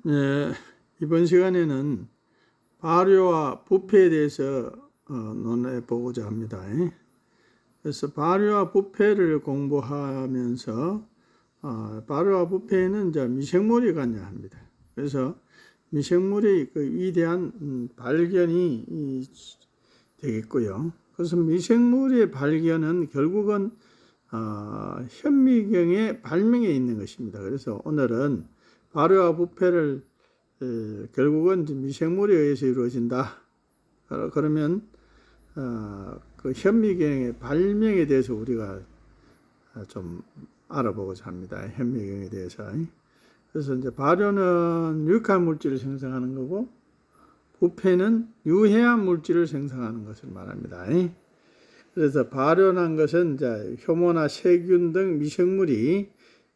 네, 이번 시간에는 발효와 부패에 대해서 논해 보고자 합니다. 그래서 발효와 부패를 공부하면서 발효와 부패에는 이제 미생물이 관여합니다. 그래서 미생물의 그 위대한 발견이 되겠고요. 그래서 미생물의 발견은 결국은 현미경의 발명에 있는 것입니다. 그래서 오늘은 발효와 부패를 결국은 미생물에 의해서 이루어진다. 그러면 그 현미경의 발명에 대해서 우리가 좀 알아보고자 합니다. 현미경에 대해서. 그래서 이제 발효는 유익한 물질을 생성하는 거고, 부패는 유해한 물질을 생성하는 것을 말합니다. 그래서 발효한 것은 이제 효모나 세균 등 미생물이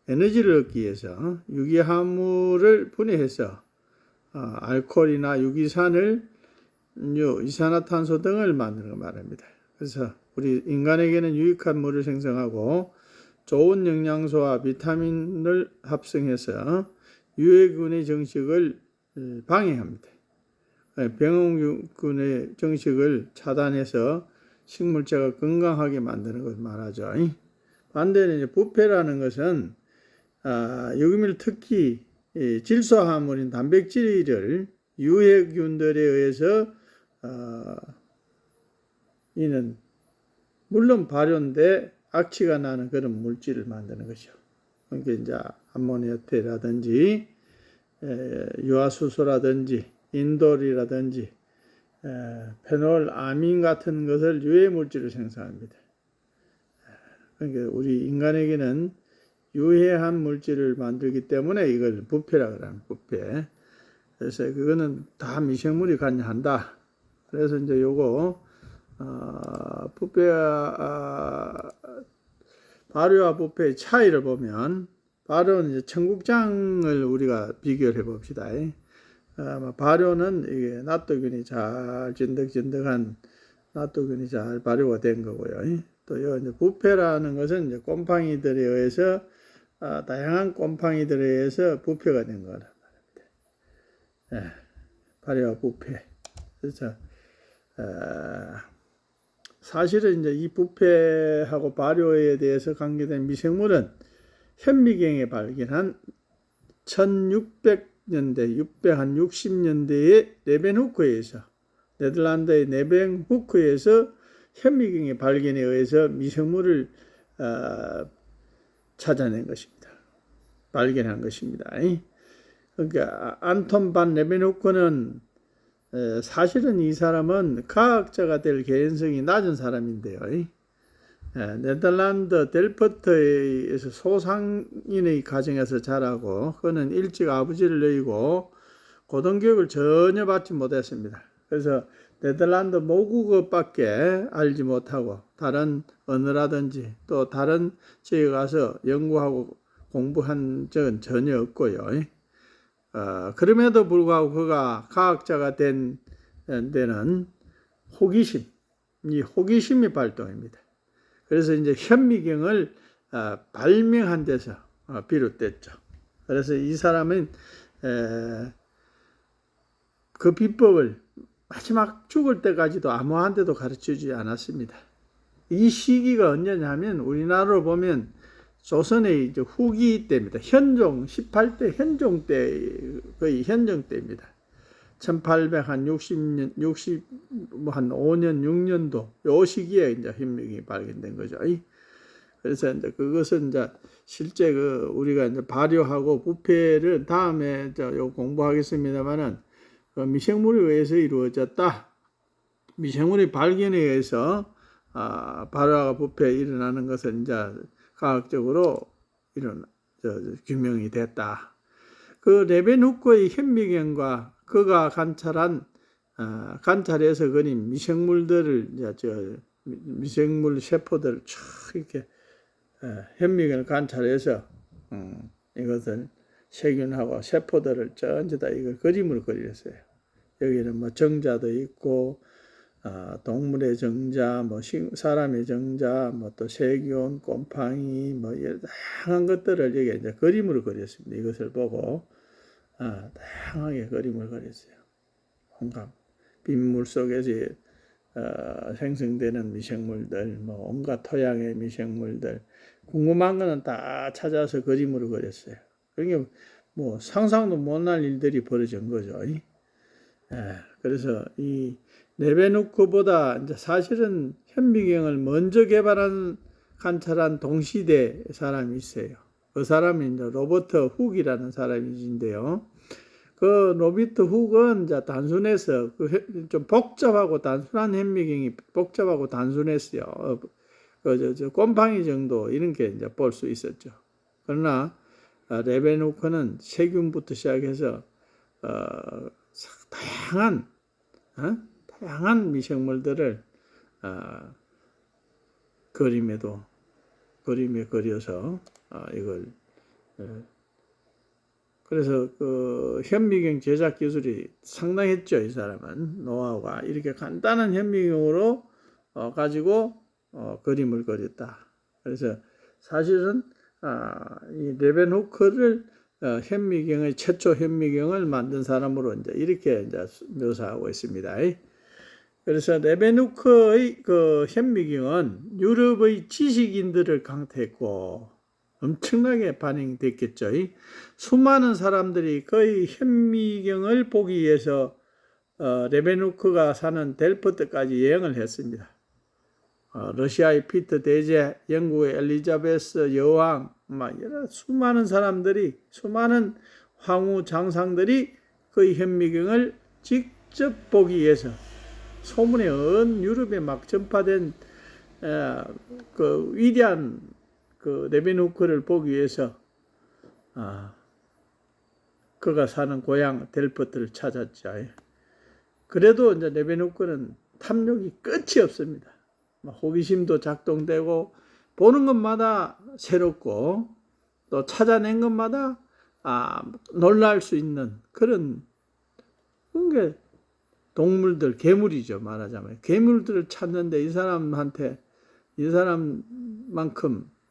에너지를 얻기 위해서 유기화합물을 분해해서 알코올이나 유기산을 이산화탄소 등을 만드는 걸 말합니다. 그래서 우리 인간에게는 유익한 물을 생성하고 좋은 영양소와 비타민을 합성해서 유해균의 정식을 방해합니다. 병원균의 정식을 차단해서 식물체가 건강하게 만드는 것을 말하죠. 반대로 이제 부패라는 것은 유기물 특히 질소화합물인 단백질을 유해균들에 의해서 이는 물론 발효인데 악취가 나는 그런 물질을 만드는 것이죠. 그러니까 이제 암모니아테라든지 유화수소라든지 인돌이라든지 페놀, 아민 같은 것을 유해 물질을 생성합니다. 그러니까 우리 인간에게는 유해한 물질을 만들기 때문에 이걸 부패라고 합니다. 부패. 그래서 그거는 다 미생물이 관여한다. 그래서 이제 요거 부패와 발효와 부패의 차이를 보면, 발효는 이제 청국장을 우리가 비교를 해봅시다. 발효는 이게 낫도균이 잘 진득진득한 낫도균이 잘 발효가 된 거고요. 또 이제 부패라는 것은 이제 곰팡이들에 의해서 다양한 곰팡이들에 의해서 부패가 된 거란 말입니다. 발효와 부패. 그래서 사실은 이제 이 부패하고 발효에 대해서 관계된 미생물은 현미경에 발견한 1600년대, 660년대에 네벤후크에서, 네덜란드의 네벤후크에서 현미경의 발견에 의해서 미생물을 찾아낸 것입니다. 발견한 것입니다. 그러니까 안톤 반 네벤후크는 사실은 이 사람은 과학자가 될 개연성이 낮은 사람인데요. 네덜란드 델프트에서 소상인의 가정에서 자라고, 그는 일찍 아버지를 잃고 고등교육을 전혀 받지 못했습니다. 그래서 네덜란드 모국어밖에 알지 못하고 다른 언어라든지 또 다른 지역에 가서 연구하고 공부한 적은 전혀 없고요. 그럼에도 불구하고 그가 과학자가 된 데는 이 호기심이 발동입니다. 그래서 이제 현미경을 발명한 데서 비롯됐죠. 그래서 이 사람은 그 비법을 마지막 죽을 때까지도 아무한테도 가르쳐주지 않았습니다. 이 시기가 언제냐면 우리나라로 보면 조선의 이제 후기 때입니다. 현종 18대 현종 때, 거의 현종 때입니다. 1860년, 5년, 6년도 요 시기에 이제 현미경이 발견된 거죠. 그래서 이제 그것은 이제 실제 우리가 이제 발효하고 부패를 다음에 요 공부하겠습니다만은 그 미생물에 의해서 이루어졌다. 미생물의 발견에 의해서 발효와 부패 일어나는 것은 이제 과학적으로 규명이 됐다. 그 레벤후크의 현미경과 그가 관찰해서 그린 미생물들을 미생물 세포들을 쫙 이렇게 현미경을 관찰해서 이것을 세균하고 세포들을 전부 다 이걸 그림으로 그렸어요. 여기는 뭐 정자도 있고 동물의 정자, 뭐 사람의 정자, 뭐 또 세균, 곰팡이, 뭐 다양한 것들을 여기 이제 그림으로 그렸습니다. 이것을 보고 다양하게 그림을 그렸어요. 온갖 빗물 속에서 생성되는 미생물들, 뭐 온갖 토양의 미생물들, 궁금한 거는 다 찾아서 그림으로 그렸어요. 그게 뭐 상상도 못할 일들이 벌어진 거죠. 그래서 이 레베누크보다 이제 사실은 현미경을 먼저 관찰한 동시대 사람이 있어요. 그 사람이 이제 로버트 훅이라는 사람이신데요. 그 로버트 훅은 이제 단순해서 좀 복잡하고 단순한 현미경이 복잡하고 단순했어요. 곰팡이 정도 이런 게 이제 볼 수 있었죠. 그러나 레베누크는 세균부터 시작해서 다양한 미생물들을 그림에 그려서 이걸 그래서 그 현미경 제작 기술이 상당했죠. 이 사람은 노하우가 이렇게 간단한 현미경으로 가지고 그림을 그렸다. 그래서 사실은 이 레벤후크를 현미경의 최초 현미경을 만든 사람으로 이제 이렇게 이제 묘사하고 있습니다. 그래서 레벤후크의 그 현미경은 유럽의 지식인들을 강타했고 엄청나게 반영됐겠죠. 수많은 사람들이 그의 현미경을 보기 위해서 레베누크가 사는 델프트까지 여행을 했습니다. 러시아의 피터 대제, 영국의 엘리자베스 여왕, 여러 수많은 사람들이, 수많은 황후 장상들이 그의 현미경을 직접 보기 위해서 소문이 온 유럽에 막 전파된 그 위대한 그 레베누크를 보기 위해서 그가 사는 고향 델프트를 찾았죠. 그래도 이제 레베누크는 탐욕이 끝이 없습니다. 호기심도 작동되고 보는 것마다 새롭고 또 찾아낸 것마다 놀랄 수 있는 그런 게 동물들, 괴물이죠. 말하자면 괴물들을 찾는데 이 사람만큼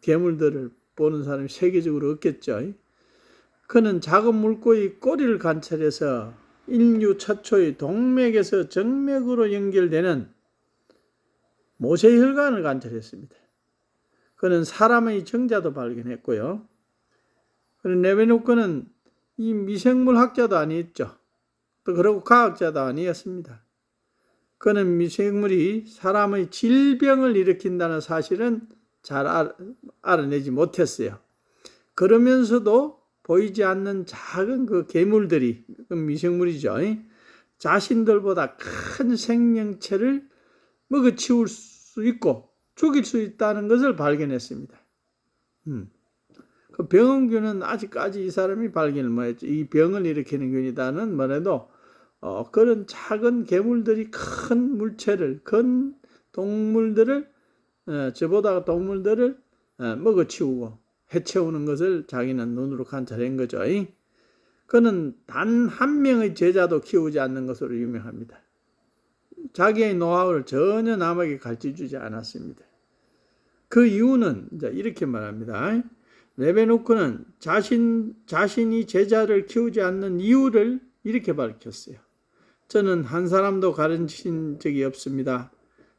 괴물들을 보는 사람이 세계적으로 없겠죠. 그는 작은 물고기 꼬리를 관찰해서 인류 최초의 동맥에서 정맥으로 연결되는 모세혈관을 관찰했습니다. 그는 사람의 정자도 발견했고요. 그는 레베누크는 이 미생물 학자도 아니었죠. 또 그리고 과학자도 아니었습니다. 그는 미생물이 사람의 질병을 일으킨다는 사실은 잘 알아내지 못했어요. 그러면서도 보이지 않는 작은 그 괴물들이 미생물이죠. 자신들보다 큰 생명체를 먹어치울 수 있고 죽일 수 있다는 것을 발견했습니다. 그 병원균은 아직까지 이 사람이 발견을 못했죠. 이 병을 일으키는 균이다는 말에도 그런 작은 괴물들이 큰 물체를, 큰 동물들을 저보다 동물들을 먹어치우고 해치우는 것을 자기는 눈으로 관찰한 거죠. 그는 단 한 명의 제자도 키우지 않는 것으로 유명합니다. 자기의 노하우를 전혀 남에게 가르쳐주지 않았습니다. 그 이유는 이제 이렇게 말합니다. 레베누크는 자신이 제자를 키우지 않는 이유를 이렇게 밝혔어요. 저는 한 사람도 가르친 적이 없습니다.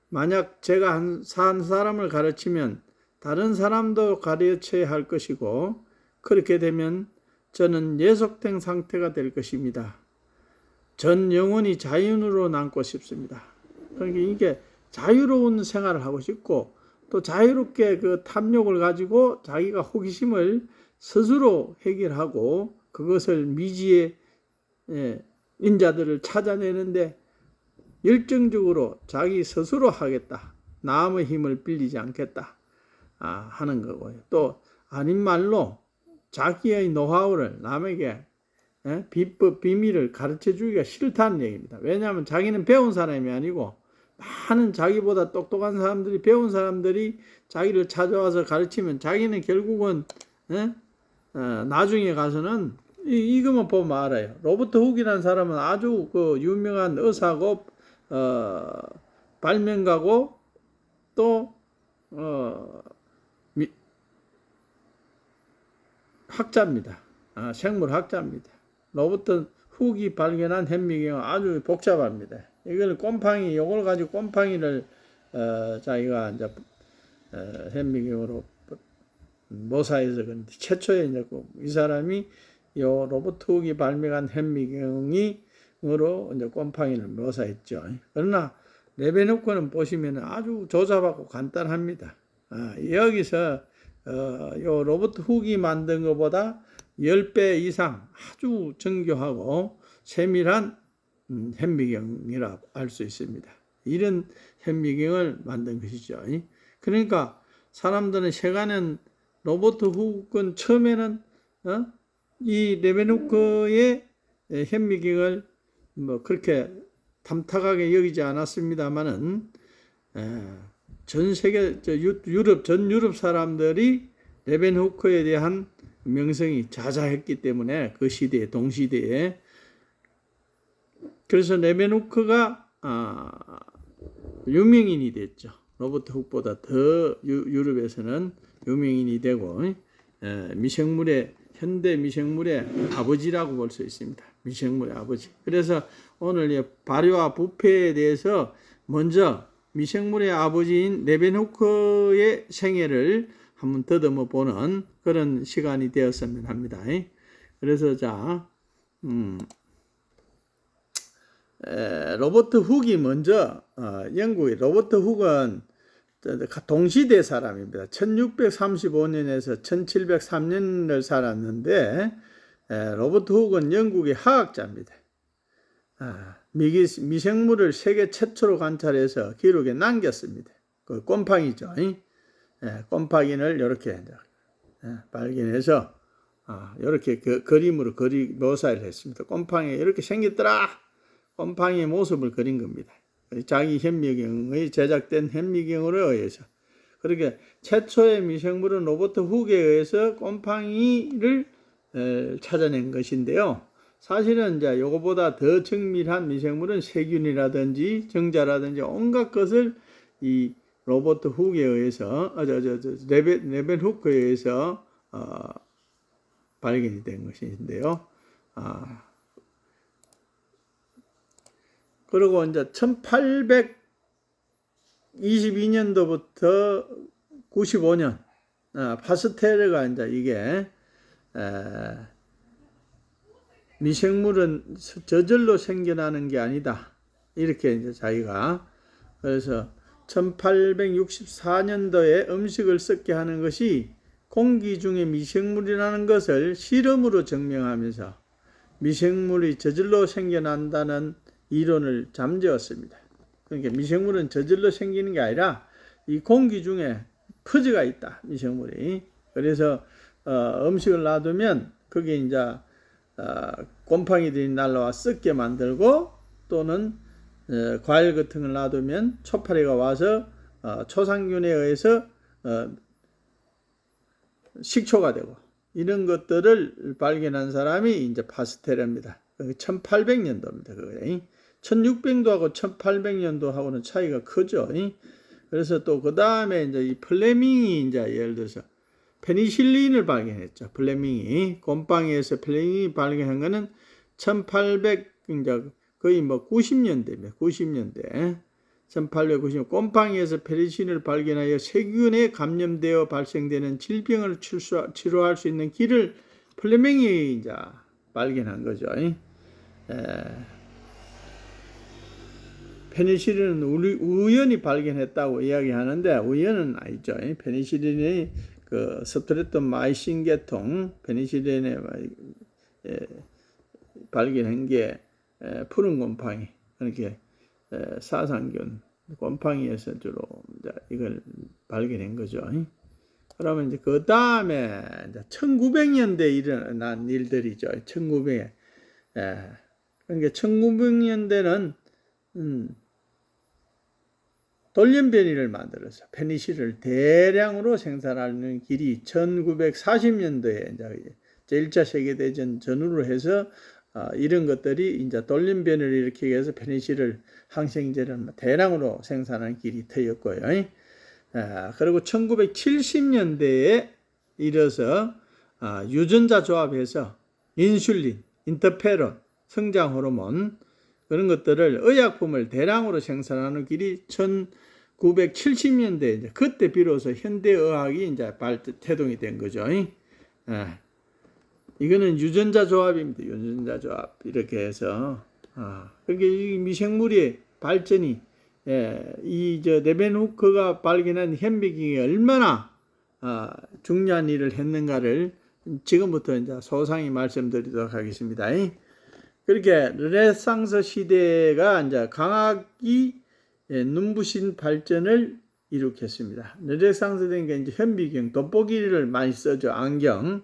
만약 제가 한 사람을 가르치면 다른 사람도 가르쳐야 할 것이고 그렇게 되면 저는 예속된 상태가 될 것입니다. 전 영원히 자연으로 남고 싶습니다. 그러니까 이게 자유로운 생활을 하고 싶고 또 자유롭게 그 탐욕을 가지고 자기가 호기심을 스스로 해결하고 그것을 미지의 인자들을 찾아내는데 열정적으로 자기 스스로 하겠다. 남의 힘을 빌리지 않겠다. 하는 거고요. 또 아닌 말로 자기의 노하우를 남에게 비법, 비밀을 가르쳐 주기가 싫다는 얘기입니다. 왜냐하면 자기는 배운 사람이 아니고 많은 자기보다 똑똑한 사람들이 배운 사람들이 자기를 찾아와서 가르치면 자기는 결국은 나중에 가서는 이것만 보면 알아요. 로버트 훅이라는 사람은 아주 그 유명한 의사고 발명가고 또 학자입니다. 생물학자입니다. 로버트 훅이 발견한 현미경은 아주 복잡합니다. 이걸 곰팡이, 요걸 가지고 곰팡이를 자기가 이제 현미경으로 모사해서 그런데 최초에 이제 이 사람이 요 로버트 훅이 발명한 현미경으로 이제 곰팡이를 모사했죠. 그러나 레베누크는 보시면 아주 조잡하고 간단합니다. 여기서 요 로버트 훅이 만든 것보다 10배 이상 아주 정교하고 세밀한 현미경이라 할 수 있습니다. 이런 현미경을 만든 것이죠. 그러니까 사람들은 세간은 로버트 훅은 처음에는 이 레베누크의 현미경을 뭐 그렇게 탐탁하게 여기지 않았습니다만은 전 세계 전 유럽 사람들이 레벤후크에 대한 명성이 자자했기 때문에 그 시대에 동시대에 그래서 레벤후크가 유명인이 됐죠. 로버트 훅보다 더 유럽에서는 유명인이 되고 미생물의 현대 미생물의 아버지라고 볼 수 있습니다. 미생물의 아버지. 그래서 오늘 발효와 부패에 대해서 먼저 미생물의 아버지인 레벤후크의 생애를 한번 더듬어 보는 그런 시간이 되었으면 합니다. 그래서 자, 로버트 훅이 먼저 영국의 로버트 훅은 동시대 사람입니다. 1635년에서 1703년을 살았는데 로버트 훅은 영국의 화학자입니다. 미생물을 세계 최초로 관찰해서 기록에 남겼습니다. 그 곰팡이죠. 곰팡이를 이렇게 발견해서 이렇게 그림으로 묘사를 했습니다. 곰팡이 이렇게 생겼더라. 곰팡이의 모습을 그린 겁니다. 자기 현미경의 제작된 현미경으로 의해서. 그렇게 최초의 미생물은 로버트 훅에 의해서 곰팡이를 찾아낸 것인데요. 사실은 이제 요거보다 더 정밀한 미생물은 세균이라든지 정자라든지 온갖 것을 이 로버트 훅에 의해서 레벤 후크에 의해서 발견이 된 것인데요. 그리고 이제 1822년도부터 95년 파스텔르가 이제 이게 미생물은 저절로 생겨나는 게 아니다. 이렇게 이제 자기가 그래서 1864년도에 음식을 썩게 하는 것이 공기 중에 미생물이라는 것을 실험으로 증명하면서 미생물이 저절로 생겨난다는 이론을 잠재웠습니다. 그러니까 미생물은 저절로 생기는 게 아니라 이 공기 중에 퍼져가 있다. 미생물이. 그래서 음식을 놔두면 그게 이제 곰팡이들이 날라와 썩게 만들고 또는 과일 같은 걸 놔두면 초파리가 와서 초상균에 의해서 식초가 되고 이런 것들을 발견한 사람이 이제 파스텔르입니다. 1800년도입니다. 그게 1600년도하고 1800년도하고는 차이가 크죠. 그래서 또 그 다음에 이제 이 플레밍이 이제 예를 들어서 페니실린을 발견했죠. 플레밍이 곰팡이에서 플레밍이 발견한 거는 1800 이제 거의 뭐 90년대입니다. 90년대 1890년 곰팡이에서 페니실린을 발견하여 세균에 감염되어 발생되는 질병을 치료할 수 있는 길을 플레밍이 이제 발견한 거죠. 페니실린은 우연히 발견했다고 이야기하는데 우연은 아니죠. 페니실린이 그 스트레프토마이신 계통 페니실린에 발견한 게 푸른 곰팡이 그렇게 사상균 곰팡이에서 주로 이걸 발견한 거죠. 그러면 이제 그 다음에 1900년대에 일어난 일들이죠. 1900에 그러니까 1900년대는 돌연변이를 만들어서 페니실린을 대량으로 생산하는 길이 1940년도에 이제 제1차 세계대전 전후로 해서 이런 것들이 이제 돌연변이를 일으키기 위해서 페니실린 항생제를 대량으로 생산하는 길이 트였고요. 그리고 1970년대에 이르러서 유전자 조합해서 인슐린, 인터페론, 성장 호르몬 그런 것들을 의약품을 대량으로 생산하는 길이 1970년대 이제 그때 비로소 현대의학이 이제 태동이 된 거죠. 이거는 유전자 조합입니다. 유전자 조합 이렇게 해서 그러니까 이 미생물의 발전이 이 레벤후크가 발견한 현미경이 얼마나 중요한 일을 했는가를 지금부터 이제 소상히 말씀드리도록 하겠습니다. 그렇게 르네상스 시대가 이제 강학이 눈부신 발전을 일으켰습니다. 르네상스 된 게 이제 현미경, 돋보기를 많이 써죠. 안경.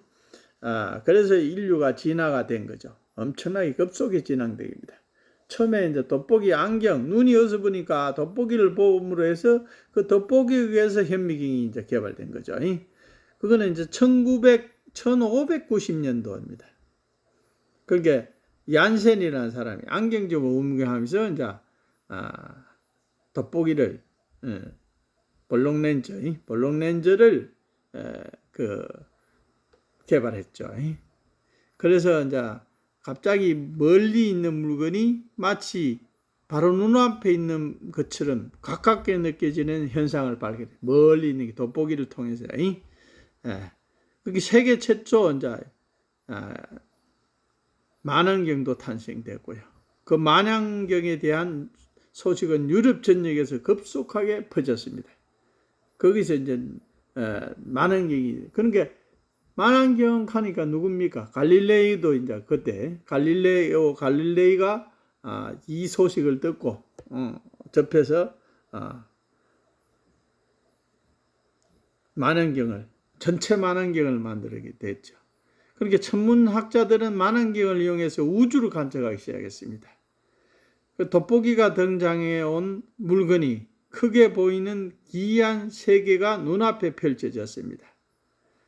그래서 인류가 진화가 된 거죠. 엄청나게 급속히 진화됩니다. 처음에 이제 돋보기 안경, 눈이 어두우니까 돋보기를 봄으로 해서 그 돋보기 위해서 현미경이 이제 개발된 거죠. 그거는 이제 1590년도입니다. 그게 얀센이라는 사람이 안경점을 운영하면서 이제 돋보기를 볼록렌즈를 개발했죠. 그래서 이제 갑자기 멀리 있는 물건이 마치 바로 눈앞에 있는 것처럼 가깝게 느껴지는 현상을 발견해. 멀리 있는 게 돋보기를 통해서. 그게 세계 최초 이제 만안경도 탄생됐고요. 그 만안경에 대한 소식은 유럽 전역에서 급속하게 퍼졌습니다. 거기서 이제 만안경이 그러니까 만안경 하니까 누굽니까? 갈릴레이도 이제 그때 갈릴레이가 이 소식을 듣고 접해서 만안경을 전체 만안경을 만들게 됐죠. 그렇게 천문학자들은 만안경을 이용해서 우주를 관측하기 시작했습니다. 그 돋보기가 등장해 온 물건이 크게 보이는 기이한 세계가 눈앞에 펼쳐졌습니다.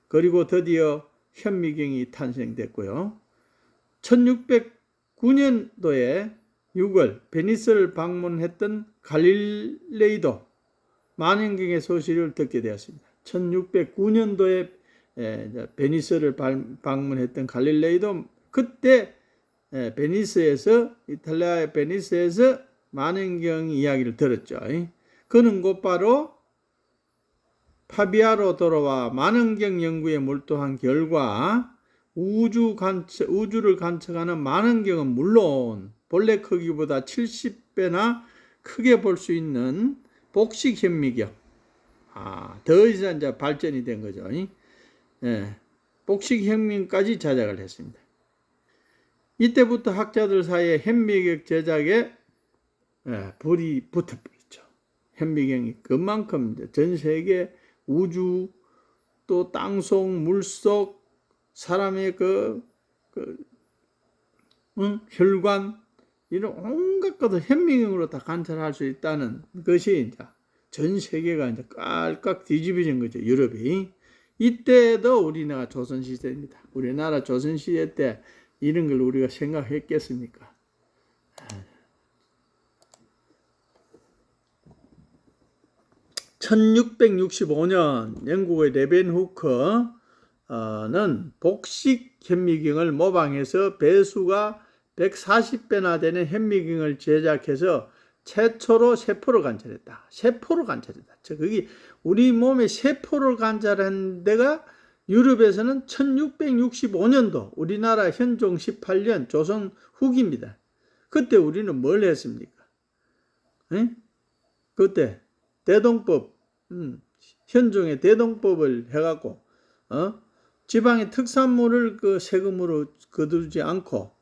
그리고 드디어 현미경이 탄생됐고요. 1609년도에 6월 베니스를 방문했던 갈릴레이도 만안경의 소식을 듣게 되었습니다. 1609년도에 베니스를 방문했던 갈릴레이도 그때 이탈리아의 베니스에서 만안경 이야기를 들었죠. 그는 곧바로 파비아로 돌아와 만안경 연구에 몰두한 결과 우주를 관측하는 만안경은 물론 본래 크기보다 70배나 크게 볼 수 있는 복식 현미경, 더 이상 이제 발전이 된 거죠. 복식 현미경까지 제작을 했습니다. 이때부터 학자들 사이에 현미경 제작에 불이 붙어버렸죠. 현미경이 그만큼 전 세계 우주 또 땅속 물속 사람의 혈관 이런 온갖 것을 현미경으로 다 관찰할 수 있다는 것이 이제 전 세계가 이제 깔깍 뒤집어진 거죠. 유럽이. 이때도 우리나라 조선시대입니다. 우리나라 조선시대 때 이런 걸 우리가 생각했겠습니까? 1665년 영국의 레벤후크는 복식 현미경을 모방해서 배수가 140배나 되는 현미경을 제작해서 최초로 세포를 관찰했다. 거기 우리 몸의 세포를 관찰한 데가 유럽에서는 1665년도 우리나라 현종 18년 조선 후기입니다. 그때 우리는 뭘 했습니까? 그때 대동법 현종의 대동법을 해갖고 지방의 특산물을 그 세금으로 거두지 않고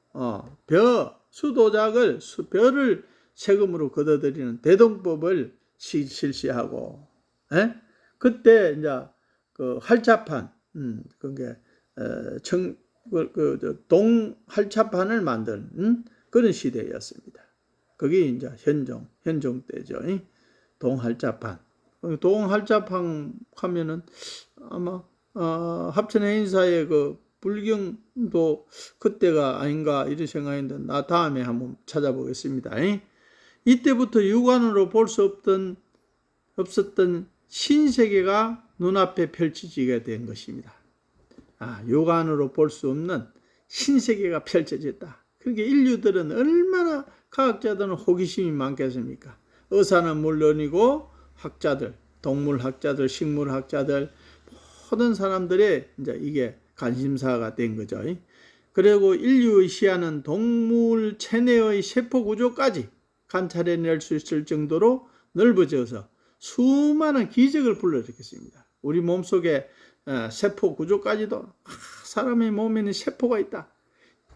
벼를 세금으로 거둬들이는 대동법을 실시하고 그때 이제 그 활자판 그게 동활자판을 만든 그런 시대였습니다. 그게 이제 현종 때죠. 동활자판 하면은 아마 합천해인사의 그 불경도 그때가 아닌가 이런 생각했는데 나 다음에 한번 찾아보겠습니다. 이때부터 육안으로 볼 수 없었던 신세계가 눈앞에 펼쳐지게 된 것입니다. 육안으로 볼 수 없는 신세계가 펼쳐졌다. 그러니까 인류들은 얼마나 과학자들은 호기심이 많겠습니까? 의사는 물론이고 학자들, 동물학자들, 식물학자들 모든 사람들의 이제 이게 관심사가 된 거죠. 그리고 인류의 시야는 동물 체내의 세포 구조까지 관찰해낼 수 있을 정도로 넓어져서 수많은 기적을 불러일으켰습니다. 우리 몸속에 세포 구조까지도 사람의 몸에는 세포가 있다.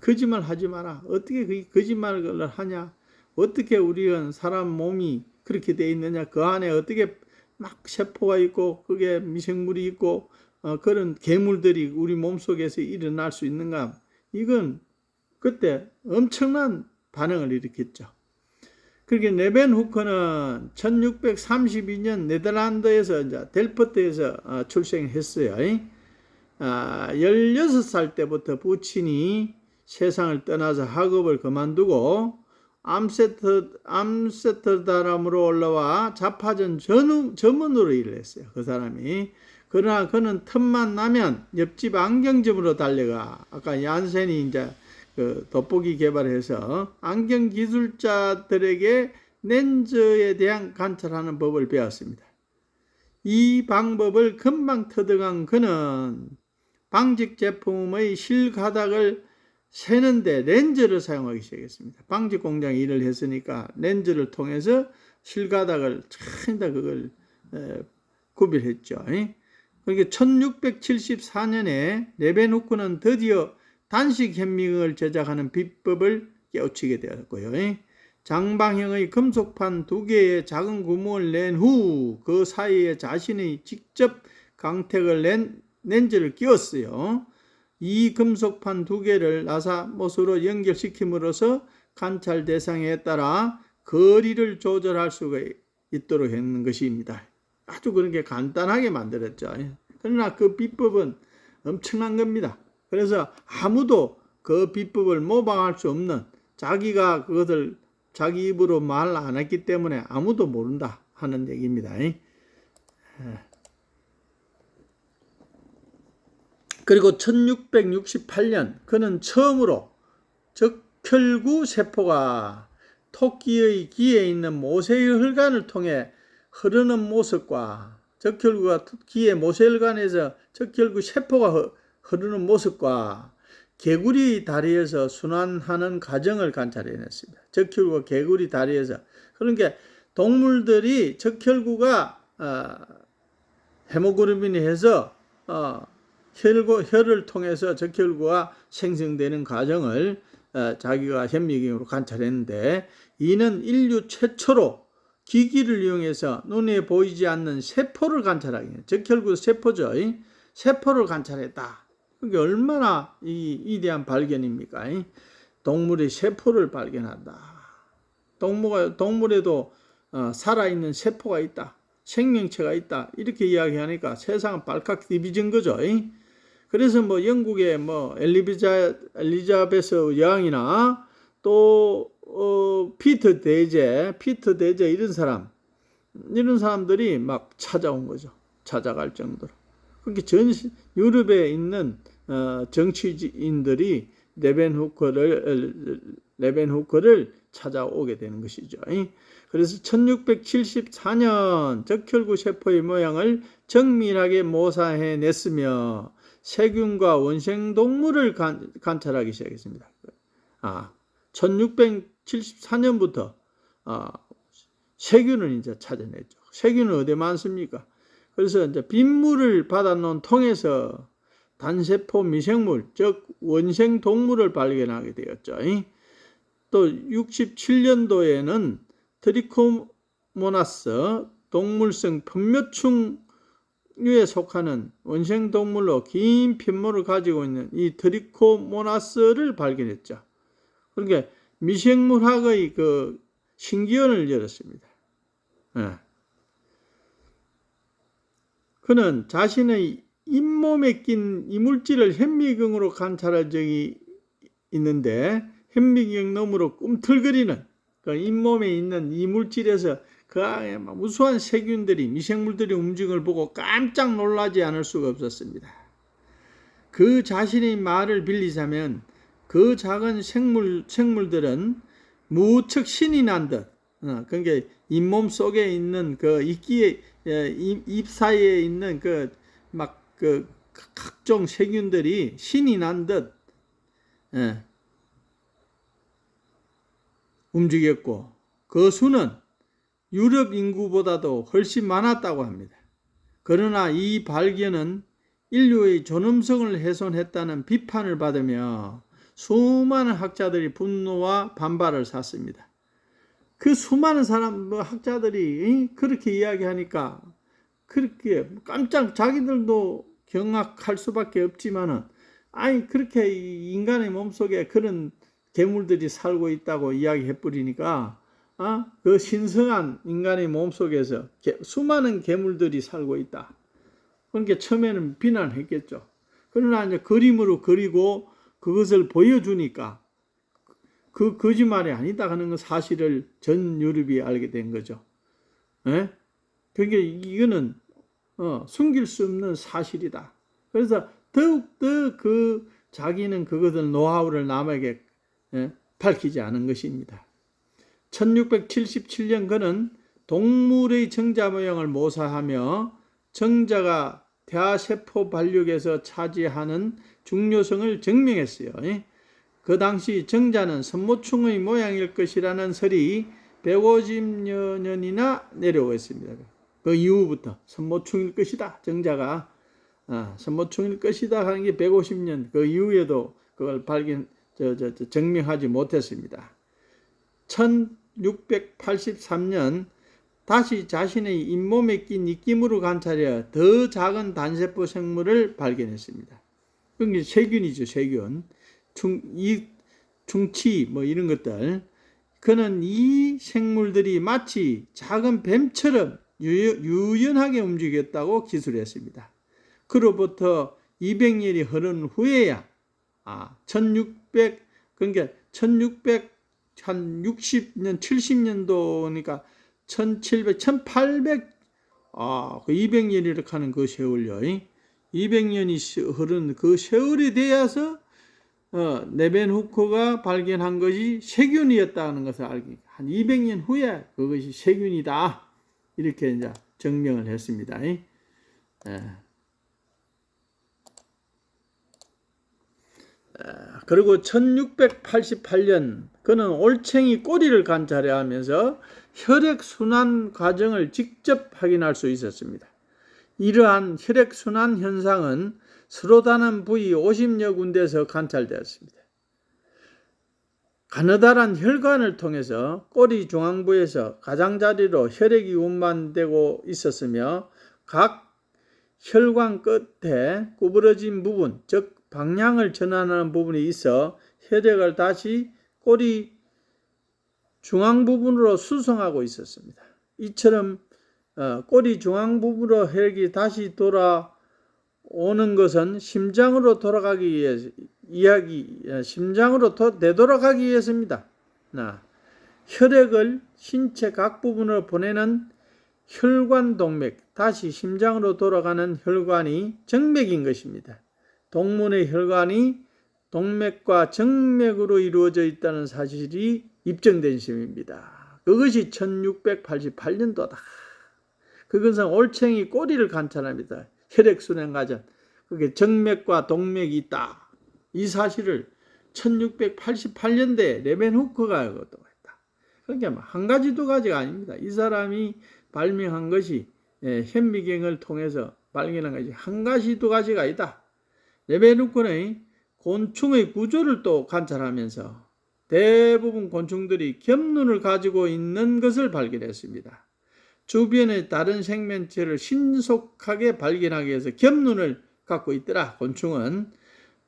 거짓말 하지 마라. 어떻게 그 거짓말을 하냐? 어떻게 우리는 사람 몸이 그렇게 돼 있느냐? 그 안에 어떻게 막 세포가 있고 그게 미생물이 있고 그런 괴물들이 우리 몸속에서 일어날 수 있는가? 이건 그때 엄청난 반응을 일으켰죠. 그렇게 레벤후크는 1632년 네덜란드에서 이제 델프트에서 출생했어요. 16살 때부터 부친이 세상을 떠나서 학업을 그만두고 암스테르담으로 올라와 자파전 전문으로 일을 했어요. 그 사람이. 그러나 그는 틈만 나면 옆집 안경점으로 달려가 아까 얀센이 이제 그 돋보기 개발해서 안경 기술자들에게 렌즈에 대한 관찰하는 법을 배웠습니다. 이 방법을 금방 터득한 그는 방직 제품의 실가닥을 세는데 렌즈를 사용하기 시작했습니다. 방직 공장에 일을 했으니까 렌즈를 통해서 실가닥을 다 그걸 구별했죠. 그러니까 1674년에 레벤후크는 드디어 단식 현미경을 제작하는 비법을 깨우치게 되었고요. 장방형의 금속판 2개의 작은 구멍을 낸 후 그 사이에 자신의 직접 광택을 낸 렌즈를 끼웠어요. 이 금속판 2개를 나사못으로 연결시킴으로써 관찰 대상에 따라 거리를 조절할 수가 있도록 했는 것입니다. 아주 그런 게 간단하게 만들었죠. 그러나 그 비법은 엄청난 겁니다. 그래서 아무도 그 비법을 모방할 수 없는 자기가 그것을 자기 입으로 말 안 했기 때문에 아무도 모른다 하는 얘기입니다. 그리고 1668년 그는 처음으로 적혈구 세포가 토끼의 귀에 있는 모세의 혈관을 통해 흐르는 모습과 적혈구가 귀의 모세혈관에서 적혈구 세포가 흐르는 모습과 개구리 다리에서 순환하는 과정을 관찰해냈습니다. 적혈구가 개구리 다리에서 그러니까 동물들이 적혈구가 헤모글로빈이 해서 혈을 통해서 적혈구가 생성되는 과정을 자기가 현미경으로 관찰했는데 이는 인류 최초로 기기를 이용해서 눈에 보이지 않는 세포를 관찰하기 적혈구 세포죠. 세포를 관찰했다. 그게 얼마나 위대한 발견입니까? 동물의 세포를 발견한다. 동물에도 살아있는 세포가 있다. 생명체가 있다. 이렇게 이야기하니까 세상은 발칵 뒤비진 거죠. 그래서 영국의 엘리자베스 여왕이나 또 피터 대제 이런 사람들이 막 찾아온 거죠. 찾아갈 정도로. 그렇게 전 유럽에 있는 정치인들이 레벤후크를 찾아오게 되는 것이죠. 그래서 1674년 적혈구 세포의 모양을 정밀하게 모사해냈으며 세균과 원생동물을 관찰하기 시작했습니다. 1674년부터 세균을 이제 찾아냈죠. 세균은 어디 많습니까? 그래서 이제 빗물을 받아놓은 통에서 단세포 미생물, 즉 원생동물을 발견하게 되었죠. 또 67년도에는 트리코모나스 동물성 편묘충류에 속하는 원생동물로 긴 편모를 가지고 있는 이 트리코모나스를 발견했죠. 그러니까 미생물학의 그 신기원을 열었습니다. 그는 자신의 잇몸에 낀 이물질을 현미경으로 관찰한 적이 있는데 현미경 너머로 꿈틀거리는 그 잇몸에 있는 이물질에서 그 안에 무수한 세균들이 미생물들이 움직임을 보고 깜짝 놀라지 않을 수가 없었습니다. 그 자신의 말을 빌리자면 그 작은 생물들은 무척 신이 난 듯, 그러니까 잇몸 속에 있는 그 입 사이에 있는 그 각종 세균들이 신이 난 듯 움직였고, 그 수는 유럽 인구보다도 훨씬 많았다고 합니다. 그러나 이 발견은 인류의 존엄성을 훼손했다는 비판을 받으며 수많은 학자들이 분노와 반발을 샀습니다. 그 수많은 학자들이 그렇게 이야기하니까 그렇게 깜짝 자기들도 경악할 수밖에 없지만은, 아니 그렇게 인간의 몸속에 그런 괴물들이 살고 있다고 이야기해 버리니까 그 신성한 인간의 몸속에서 수많은 괴물들이 살고 있다. 그러니까 처음에는 비난했겠죠. 그러나 이제 그림으로 그리고 그것을 보여주니까 그 거짓말이 아니다 하는 사실을 전 유럽이 알게 된 거죠. 예? 그러니까 이거는 숨길 수 없는 사실이다. 그래서 더욱더 자기는 그것을 노하우를 남에게 밝히지 않은 것입니다. 1677년 그는 동물의 정자 모형을 모사하며 정자가 대세포 발육에서 차지하는 중요성을 증명했어요. 그 당시 정자는 선모충의 모양일 것이라는 설이 150여 년이나 내려오고 있습니다. 그 이후부터 선모충일 것이다. 정자가 선모충일 것이다 하는 게 150년 그 이후에도 그걸 증명하지 못했습니다. 1683년 다시 자신의 잇몸에 낀 입김으로 관찰해 더 작은 단세포 생물을 발견했습니다. 그게 세균이죠, 세균. 충치 이런 것들. 그는 이 생물들이 마치 작은 뱀처럼 유연하게 움직였다고 기술했습니다. 그로부터 200년이 흐른 후에야 1660년 70년도니까 1800 200년이 이렇게 하는 그 세월요. 200년이 흐른 그 세월이 되어서 네벤후크가 발견한 것이 세균이었다는 것을 알게, 한 200년 후에 그것이 세균이다 이렇게 이제 증명을 했습니다. 그리고 1688년 그는 올챙이 꼬리를 관찰해 하면서 혈액순환 과정을 직접 확인할 수 있었습니다. 이러한 혈액순환 현상은 서로 다른 부위 50여 군데에서 관찰되었습니다. 가느다란 혈관을 통해서 꼬리 중앙부에서 가장자리로 혈액이 운반되고 있었으며 각 혈관 끝에 구부러진 부분, 즉 방향을 전환하는 부분이 있어 혈액을 다시 꼬리 중앙 부분으로 수송하고 있었습니다. 이처럼 꼬리 중앙 부분으로 혈액이 다시 돌아오는 것은 심장으로 되돌아가기 위해서입니다. 혈액을 신체 각 부분으로 보내는 혈관 동맥, 다시 심장으로 돌아가는 혈관이 정맥인 것입니다. 동문의 혈관이 동맥과 정맥으로 이루어져 있다는 사실이 입증된 셈입니다. 그것이 1688년도다. 그것은 올챙이 꼬리를 관찰합니다. 혈액순환 과정, 그게 정맥과 동맥이 있다. 이 사실을 1688년대에 레벤후크가 했다. 그러니까 한 가지 두 가지가 아닙니다. 이 사람이 발명한 것이 현미경을 통해서 발견한 것이 한 가지 두 가지가 아니다. 레벤후크는 곤충의 구조를 또 관찰하면서 대부분 곤충들이 겹눈을 가지고 있는 것을 발견했습니다. 주변의 다른 생명체를 신속하게 발견하기 위해서 겹눈을 갖고 있더라. 곤충은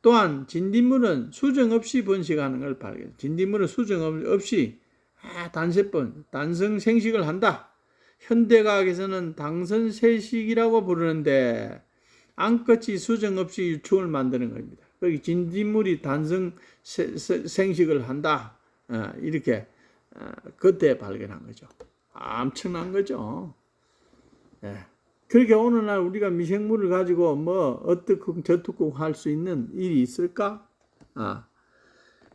또한 진딧물은 수정 없이 번식하는 걸 발견. 진딧물은 수정 없이 단성 생식을 한다. 현대과학에서는 당선세식이라고 부르는데 암컷이 수정 없이 유충을 만드는 겁니다. 거기 진딧물이 단성 생식을 한다. 이렇게 그때 발견한 거죠. 엄청난 거죠. 그렇게 오늘날 우리가 미생물을 가지고 어떻고 저떻고 할 수 있는 일이 있을까?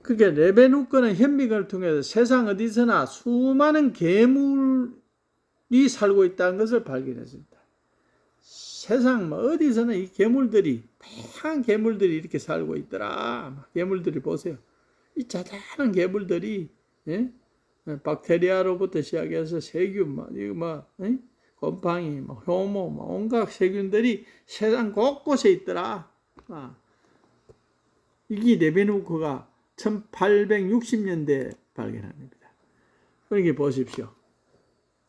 그게 레베누크는 현미경을 통해서 세상 어디서나 수많은 괴물이 살고 있다는 것을 발견했습니다. 세상 어디서나 이 괴물들이, 다양한 괴물들이 이렇게 살고 있더라. 괴물들이 보세요. 이 자잘한 괴물들이, 예? 박테리아로부터 시작해서 세균, 곰팡이, 효모, 온갖 세균들이 세상 곳곳에 있더라. 이게 레베누크가 1860년대에 발견합니다. 그러니까 보십시오.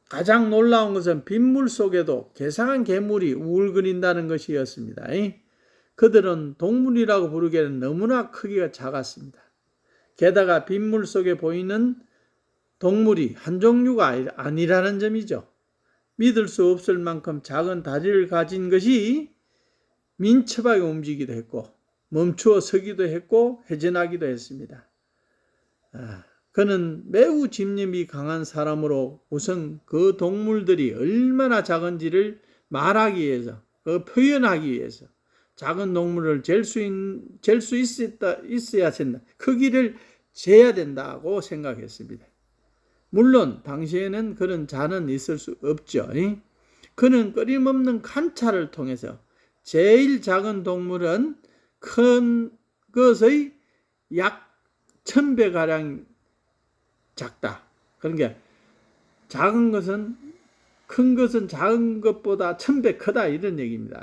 가장 놀라운 것은 빗물 속에도 괴상한 괴물이 우울거린다는 것이었습니다. 그들은 동물이라고 부르기에는 너무나 크기가 작았습니다. 게다가 빗물 속에 보이는 동물이 한 종류가 아니라는 점이죠. 믿을 수 없을 만큼 작은 다리를 가진 것이 민첩하게 움직이기도 했고 멈추어 서기도 했고 회전하기도 했습니다. 그는 매우 집념이 강한 사람으로 우선 그 동물들이 얼마나 작은지를 말하기 위해서, 표현하기 위해서 작은 동물을 잴 수 있어야 된다. 크기를 재야 된다고 생각했습니다. 물론 당시에는 그런 자는 있을 수 없죠. 그는 끊임없는 관찰을 통해서 제일 작은 동물은 큰 것의 약 1000배가량 작다. 그러니까 작은 것은 큰 것은 작은 것보다 1000배 크다 이런 얘기입니다.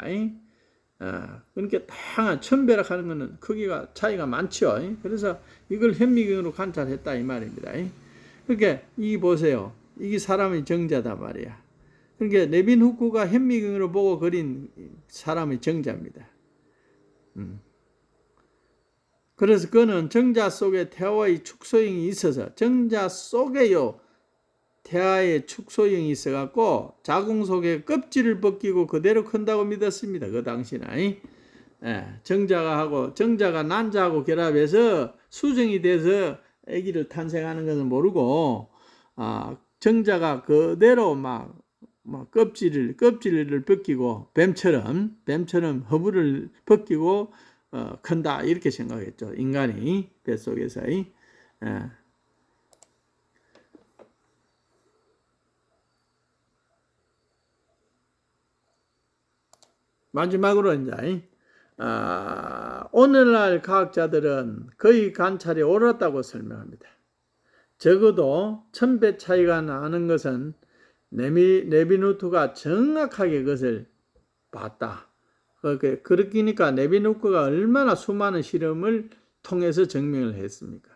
그러니까 다양한 1000배라 하는 것은 크기가 차이가 많죠. 그래서 이걸 현미경으로 관찰했다 이 말입니다. 그러니까 이 보세요. 이게 사람의 정자다 말이야. 그러니까 레빈후크가 현미경으로 보고 그린 사람의 정자입니다. 그래서 그는 정자 속에 태아의 축소형이 있어서 정자 속에요 태아의 축소형이 있어갖고 자궁 속에 껍질을 벗기고 그대로 큰다고 믿었습니다. 그 당시는 정자가 난자하고 결합해서 수정이 돼서 아기를 탄생하는 것은 모르고 정자가 그대로 막 껍질을 벗기고 뱀처럼 허물을 벗기고 큰다 이렇게 생각했죠. 인간이 뱃속에서. 마지막으로 이제 오늘날 과학자들은 그의 관찰이 옳았다고 설명합니다. 적어도 1000배 차이가 나는 것은 레빈후크가 정확하게 그것을 봤다. 그러니까 레빈후크가 얼마나 수많은 실험을 통해서 증명을 했습니까?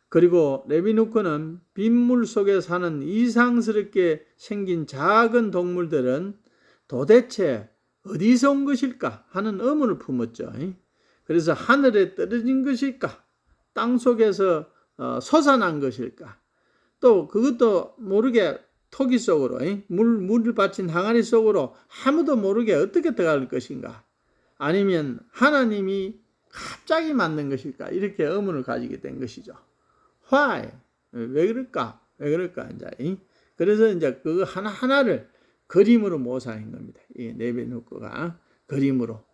그리고 레빈후크는 빗물 속에 사는 이상스럽게 생긴 작은 동물들은 도대체 어디서 온 것일까 하는 의문을 품었죠. 그래서 하늘에 떨어진 것일까? 땅 속에서 솟아난 것일까? 또 그것도 모르게 토기 속으로 물을 받친 항아리 속으로 아무도 모르게 어떻게 들어갈 것인가? 아니면 하나님이 갑자기 만든 것일까? 이렇게 의문을 가지게 된 것이죠. Why? 왜 그럴까? 이제 그래서 이제 그 하나하나를 그림으로 묘사한 겁니다. 이 레빈후크가 그림으로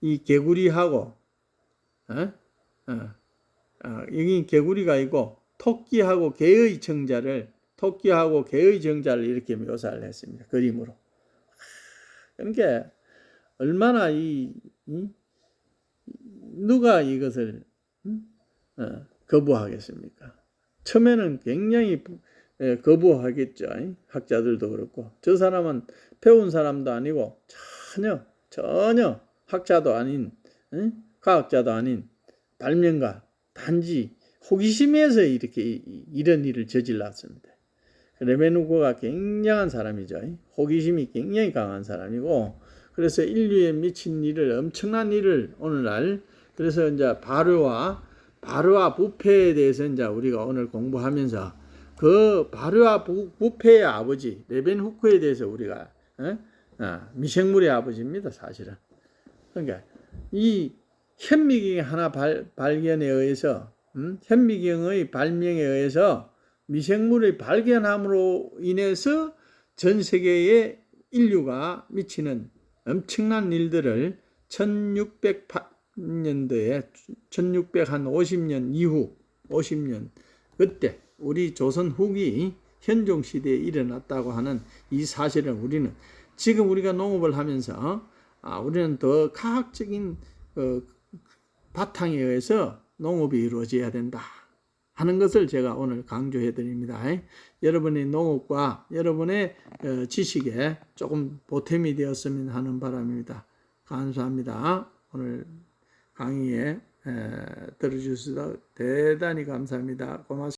이 개구리하고 여기 개구리가 있고 토끼하고 개의 정자를 이렇게 묘사를 했습니다. 그림으로. 그러니까 얼마나 누가 이것을 거부하겠습니까? 처음에는 굉장히 거부하겠죠. 학자들도 그렇고 저 사람은 배운 사람도 아니고 전혀 학자도 아닌 과학자도 아닌 발명가 단지 호기심에서 이렇게 이런 일을 저질렀습니다. 레베누크가 굉장한 사람이죠. 호기심이 굉장히 강한 사람이고 그래서 인류에 미친 일을 엄청난 일을 오늘날 그래서 이제 발효와 부패에 대해서 이제 우리가 오늘 공부하면서 그 발효와 부패의 아버지 레벤후크에 대해서 우리가 미생물의 아버지입니다. 사실은. 그러니까 이 현미경의 하나 발견에 의해서 현미경의 발명에 의해서 미생물의 발견함으로 인해서 전 세계의 인류가 미치는 엄청난 일들을 1600년도에 1650년 이후 50년 그때 우리 조선 후기 현종 시대에 일어났다고 하는 이 사실을 우리는 지금 우리가 농업을 하면서 우리는 더 과학적인 바탕에 의해서 농업이 이루어져야 된다 하는 것을 제가 오늘 강조해 드립니다. 여러분의 농업과 여러분의 지식에 조금 보탬이 되었으면 하는 바람입니다. 감사합니다. 오늘 강의에 들어주셔서 대단히 감사합니다. 고맙습니다.